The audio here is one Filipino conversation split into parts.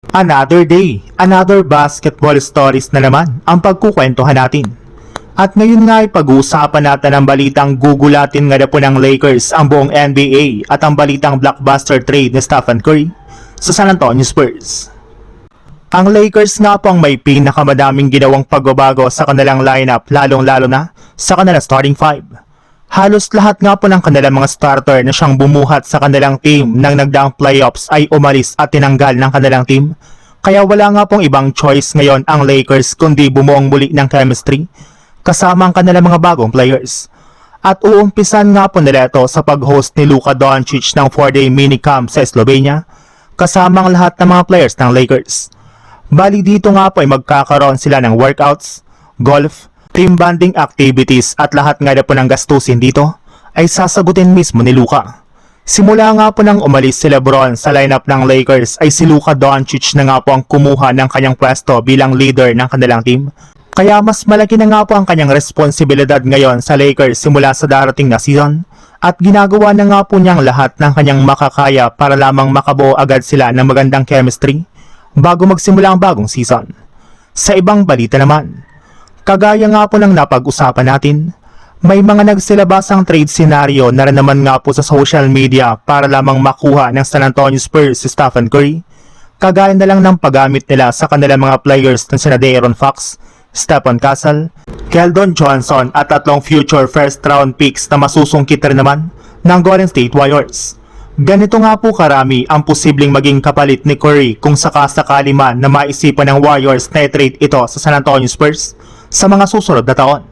Another day, another basketball stories na naman ang pagkukwentuhan natin. At ngayon nga ay pag-uusapan natin ang balitang gugulatin nga na po ng Lakers ang buong NBA at ang balitang blockbuster trade ni Stephen Curry sa San Antonio Spurs. Ang Lakers nga po ang may pinakamadaming ginawang pagbabago sa kanilang lineup lalong-lalo na sa kanilang starting five. Halos lahat nga po ng kanilang mga starter na siyang bumuhat sa kanilang team nang nagdaang playoffs ay umalis at tinanggal ng kanilang team. Kaya wala nga pong ibang choice ngayon ang Lakers kundi bumuong muli ng chemistry kasama ang kanilang mga bagong players. At uumpisan nga po nila ito sa pag-host ni Luka Doncic ng 4-day minicamp sa Slovenia kasama ang lahat ng mga players ng Lakers. Bali dito nga po ay magkakaroon sila ng workouts, golf, team bonding activities at lahat nga na po ng gastusin dito ay sasagutin mismo ni Luka. Simula nga po nang umalis si LeBron sa lineup ng Lakers ay si Luka Doncic na nga po ang kumuha ng kanyang pwesto bilang leader ng kanilang team. Kaya mas malaki na nga po ang kanyang responsibilidad ngayon sa Lakers simula sa darating na season at ginagawa na nga po niyang lahat ng kanyang makakaya para lamang makabuo agad sila ng magandang chemistry bago magsimula ang bagong season. Sa ibang balita naman, kagaya nga po ng napag-usapan natin, may mga nagsilabasang trade scenario na rin naman nga po sa social media para lamang makuha ng San Antonio Spurs si Stephen Curry, kagaya na lang ng paggamit nila sa kanilang mga players na sina De'Aaron Fox, Stephon Castle, Keldon Johnson at 3 future first round picks na masusungkit rin naman ng Golden State Warriors. Ganito nga po karami ang posibleng maging kapalit ni Curry kung sakasakali man na maisipan ng Warriors na i-trade ito sa San Antonio Spurs sa mga susunod na taon.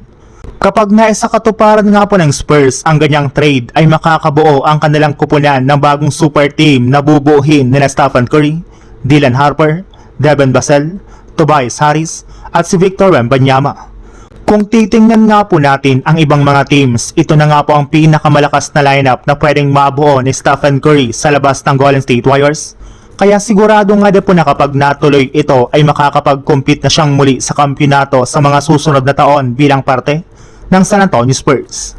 Kapag naisakatuparan nga po ng Spurs ang ganyang trade ay makakabuo ang kanilang kupunan ng bagong super team na bubuuhin nila Stephen Curry, Dylan Harper, Devin Vassell, Tobias Harris at si Victor Wembanyama. Kung titingnan nga po natin ang ibang mga teams, ito na nga po ang pinakamalakas na lineup na pwedeng mabuo ni Stephen Curry sa labas ng Golden State Warriors. Kaya sigurado nga din po na kapag natuloy ito ay makakapag-compete na siyang muli sa kampyonato sa mga susunod na taon bilang parte ng San Antonio Spurs.